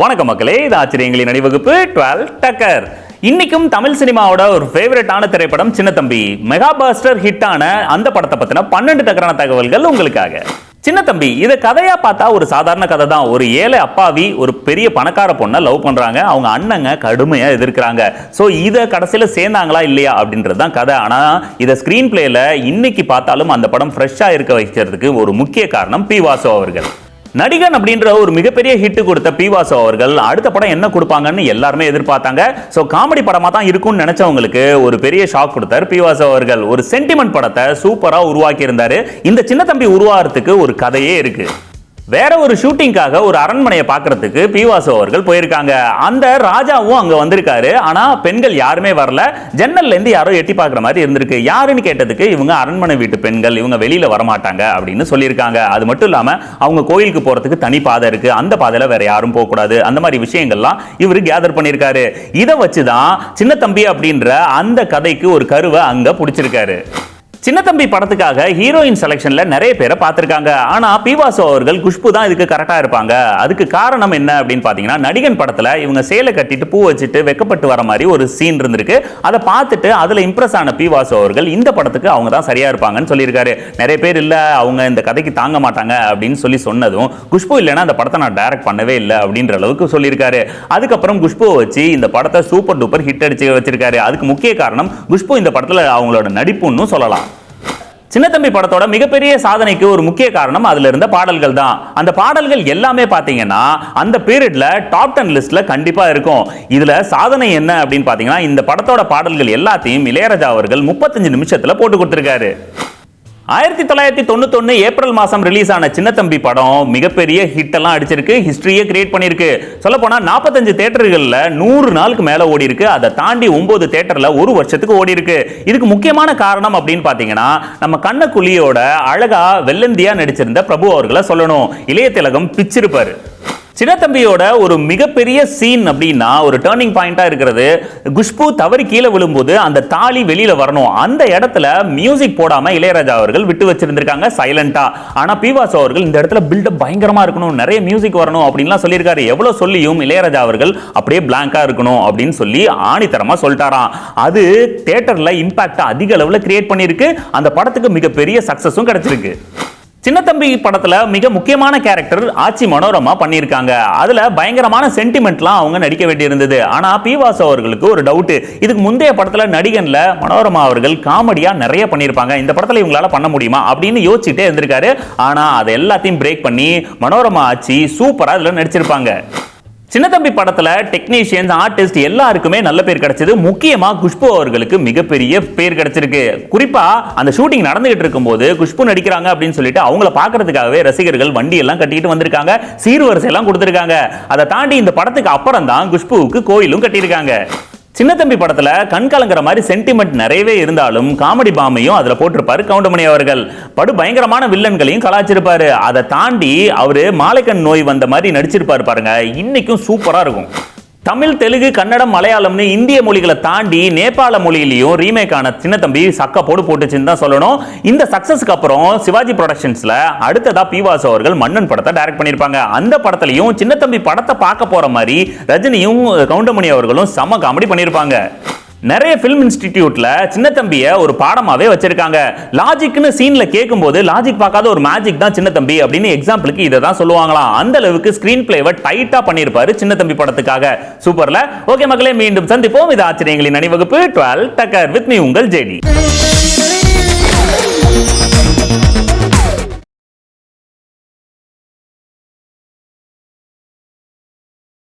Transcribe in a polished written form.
வணக்கம் மக்களே, இது ஆச்சரியங்களின் அணிவகுப்பு 12 டக்கர். இன்னைக்கும் தமிழ் சினிமாவோட ஒரு ஃபேவரட்டான திரைப்படம் சின்னத்தம்பி. மெகா பாஸ்டர் ஹிட்டான அந்த படத்தை பத்தின 12 டக்கரான தகவல்கள் உங்களுக்காக. சின்னத்தம்பி இதை கதையா பார்த்தா ஒரு சாதாரண கதை தான். ஒரு ஏழை அப்பாவி ஒரு பெரிய பணக்கார பொண்ணை லவ் பண்றாங்க. அவங்க அண்ணங்க கடுமையா எதிர்க்கிறாங்க. ஸோ இதை கடைசியில் சேர்ந்தாங்களா இல்லையா அப்படின்றது தான் கதை. ஆனா இதை ஸ்கிரீன் பிளேல இன்னைக்கு பார்த்தாலும் அந்த படம் ஃப்ரெஷ்ஷா இருக்க வைக்கிறதுக்கு ஒரு முக்கிய காரணம் பி வாசு அவர்கள். நடிகன் அப்படின்ற ஒரு மிகப்பெரிய ஹிட் கொடுத்த பி வாசு அவர்கள் அடுத்த படம் என்ன கொடுப்பாங்கன்னு எல்லாருமே எதிர்பார்த்தாங்க. ஸோ காமெடி படமா தான் இருக்கும்னு நினைச்சவங்களுக்கு ஒரு பெரிய ஷாக் கொடுத்தார் பி வாசு அவர்கள். ஒரு சென்டிமெண்ட் படத்தை சூப்பரா உருவாக்கி இருந்தாரு. இந்த சின்னத்தம்பி உருவாகிறதுக்கு ஒரு கதையே இருக்கு. வேற ஒரு ஷூட்டிங்காக ஒரு அரண்மனையை பார்க்கறதுக்கு பி வாசு அவர்கள் போயிருக்காங்க. அந்த ராஜாவும் அங்க வந்திருக்காரு. ஆனா பெண்கள் யாருமே வரல. ஜன்னல்ல இருந்து யாரோ எட்டி பார்க்குற மாதிரி இருந்திருக்கு. யாருன்னு கேட்டதுக்கு இவங்க அரண்மனை வீட்டு பெண்கள், இவங்க வெளியில வரமாட்டாங்க அப்படின்னு சொல்லியிருக்காங்க. அது மட்டும் இல்லாம அவங்க கோயிலுக்கு போறதுக்கு தனி பாதை இருக்கு, அந்த பாதையில வேற யாரும் போக கூடாது, அந்த மாதிரி விஷயங்கள்லாம் இவரு கேதர் பண்ணியிருக்காரு. இதை வச்சுதான் சின்னத்தம்பி அப்படின்ற அந்த கதைக்கு ஒரு கருவை அங்க பிடிச்சிருக்காரு. சின்னத்தம்பி படத்துக்காக ஹீரோயின் செலக்ஷன்ல நிறைய பேரை பார்த்திருக்காங்க. ஆனா பி வாசு அவர்கள் குஷ்பு தான் இதுக்கு கரெக்டா இருப்பாங்க. அதுக்கு காரணம் என்ன அப்படின்னு பாத்தீங்கன்னா, நடிகன் படத்துல இவங்க சேலை கட்டிட்டு பூ வச்சுட்டு வெக்கப்பட்டு வர மாதிரி ஒரு சீன் இருந்திருக்கு. அதை பார்த்துட்டு அதுல இம்ப்ரெஸ் ஆன பி வாசு அவர்கள் இந்த படத்துக்கு அவங்க தான் சரியா இருப்பாங்கன்னு சொல்லியிருக்காரு. நிறைய பேர் இல்ல அவங்க இந்த கதைக்கு தாங்க மாட்டாங்க அப்படின்னு சொல்லி சொன்னதும், குஷ்பு இல்லைன்னா அந்த படத்தை நான் டைரக்ட் பண்ணவே இல்லை அப்படின்ற அளவுக்கு சொல்லியிருக்காரு. அதுக்கப்புறம் குஷ்புவை வச்சு இந்த படத்தை சூப்பர் டூப்பர் ஹிட் அடிச்சு வச்சிருக்காரு. அதுக்கு முக்கிய காரணம் குஷ்பு இந்த படத்துல அவங்களோட நடிப்புன்னு சொல்லலாம். சின்னத்தம்பி படத்தோட மிகப்பெரிய சாதனைக்கு ஒரு முக்கிய காரணம் அதுல இருந்த பாடல்கள் தான். அந்த பாடல்கள் எல்லாமே பாத்தீங்கன்னா அந்த பீரியட்ல டாப் 10 லிஸ்ட்ல கண்டிப்பா இருக்கும். இதுல சாதனை என்ன அப்படின்னு பாத்தீங்கன்னா, இந்த படத்தோட பாடல்கள் எல்லாத்தையும் இளையராஜா அவர்கள் 35 நிமிஷத்துல போட்டு கொடுத்திருக்காரு. 1991 ஏப்ரல் மாசம் ரிலீஸ் ஆன சின்னத்தம்பி படம் மிகப்பெரிய ஹிட் எல்லாம் அடிச்சிருக்கு, ஹிஸ்டரியே கிரியேட் பண்ணிருக்கு. சொல்ல போனா 45 தியேட்டர்கள்ல 100 நாளுக்கு மேல ஓடி இருக்கு. அதை தாண்டி 9 தியேட்டர்ல ஒரு வருஷத்துக்கு ஓடி இருக்கு. இதுக்கு முக்கியமான காரணம் அப்படின்னு பாத்தீங்கன்னா, நம்ம கண்ணக்குழியோட அழகா வெள்ளந்தியா நடிச்சிருந்த பிரபு அவர்களை சொல்லணும். இளைய திலகம் பிச்சிருப்பாரு. சின்னத்தம்பியோட ஒரு மிகப்பெரிய சீன் அப்படின்னா, ஒரு டர்னிங் பாயிண்டா இருக்கிறது, குஷ்பு தவறி கீழே விழும்போது அந்த தாலி வெளியில வரணும். அந்த இடத்துல மியூசிக் போடாம இளையராஜா அவர்கள் விட்டு வச்சிருந்திருக்காங்க சைலண்டா. ஆனா பி வாசு அவர்கள் இந்த இடத்துல பில்டப் பயங்கரமா இருக்கணும், நிறைய மியூசிக் வரணும் அப்படின்லாம் சொல்லியிருக்காரு. எவ்வளவு சொல்லியும் இளையராஜா அவர்கள் அப்படியே பிளாங்கா இருக்கணும் அப்படின்னு சொல்லி ஆணித்தரமா சொல்லிட்டாராம். அது தியேட்டர்ல இம்பாக்ட் அதிக அளவுல கிரியேட் பண்ணிருக்கு. அந்த படத்துக்கு மிகப்பெரிய சக்சஸும் கிடைச்சிருக்கு. சின்னத்தம்பி படத்துல மிக முக்கியமான கேரக்டர் ஆச்சி மனோரமா பண்ணியிருக்காங்க. அதுல பயங்கரமான சென்டிமெண்ட்லாம் அவங்க நடிக்க வேண்டி இருந்தது. ஆனா பி வாசு அவர்களுக்கு ஒரு டவுட். இதுக்கு முந்தைய படத்துல நடிகன்ல மனோரமா அவர்கள் காமெடியா நிறைய பண்ணியிருப்பாங்க, இந்த படத்துல இவங்களால பண்ண முடியுமா அப்படின்னு யோசிச்சுட்டே இருந்திருக்காரு. ஆனா அதை எல்லாத்தையும் பிரேக் பண்ணி மனோரமா ஆச்சி சூப்பரா இதுல நடிச்சிருப்பாங்க. சின்னத்தம்பி படத்துல டெக்னீஷியன்ஸ், ஆர்டிஸ்ட் எல்லாருக்குமே நல்ல பேர் கிடைச்சது. முக்கியமா குஷ்பு அவர்களுக்கு மிகப்பெரிய பேர் கிடைச்சிருக்கு. குறிப்பா அந்த ஷூட்டிங் நடந்துகிட்டு இருக்கும்போது குஷ்பு நடிக்கிறாங்க அப்படின்னு சொல்லிட்டு அவங்கள பாக்குறதுக்காகவே ரசிகர்கள் வண்டி எல்லாம் கட்டிட்டு வந்திருக்காங்க, சீர்வரிசை எல்லாம் கொடுத்திருக்காங்க. அதை தாண்டி இந்த படத்துக்கு அப்புறம் தான் குஷ்புவுக்கு கோயிலும் கட்டியிருக்காங்க. சின்னத்தம்பி படத்துல கண் கலங்குற மாதிரி சென்டிமெண்ட் நிறையவே இருந்தாலும் காமெடி பாமையும் அதுல போட்டிருப்பாரு கவுண்டமணி அவர்கள். படு பயங்கரமான வில்லன்களையும் கலாச்சிருப்பாரு. அதை தாண்டி அவரு மாலைக்கண் நோய் வந்த மாதிரி நடிச்சிருப்பாரு பாருங்க, இன்னைக்கும் சூப்பரா இருக்கும். தமிழ், தெலுங்கு, கன்னடம், மலையாளம்னு இந்திய மொழிகளை தாண்டி நேபாள மொழியிலையும் ரீமேக் ஆன சின்னத்தம்பி சக்க போட்டுச்சுன்னு தான் சொல்லணும். இந்த சக்சஸ்க்கு அப்புறம் சிவாஜி ப்ரொடக்ஷன்ஸ்ல அடுத்ததா பி வாசு அவர்கள் மன்னன் படத்தை டைரக்ட் பண்ணியிருப்பாங்க. அந்த படத்திலையும் சின்னத்தம்பி படத்தை பார்க்க போற மாதிரி ரஜினியும் கவுண்டமணி அவர்களும் செம காமெடி பண்ணியிருப்பாங்க. நிறைய ஃபிலிம் இன்ஸ்டிடியூட்ல சின்னத்தம்பியை ஒரு பாடமாவே வச்சிருக்காங்க. லாஜிக்னு சீன்ல கேட்கும்போது லாஜிக் பார்க்காத ஒரு மேஜிக் தான் சின்னத்தம்பி அப்படின்னு எக்ஸாம்பிளுக்கு இதை தான் சொல்லுவாங்களாம். அந்த அளவுக்கு ஸ்கிரீன் பிளேவை டைட்டா பண்ணியிருப்பாரு சின்னத்தம்பி படத்துக்காக. சூப்பர்ல. ஓகே மக்களே, மீண்டும் சந்திப்போம். இது ஆச்சரியங்களின் அணிவகுப்பு 12 டக்கர் வித் மீ உங்கள் ஜேடி.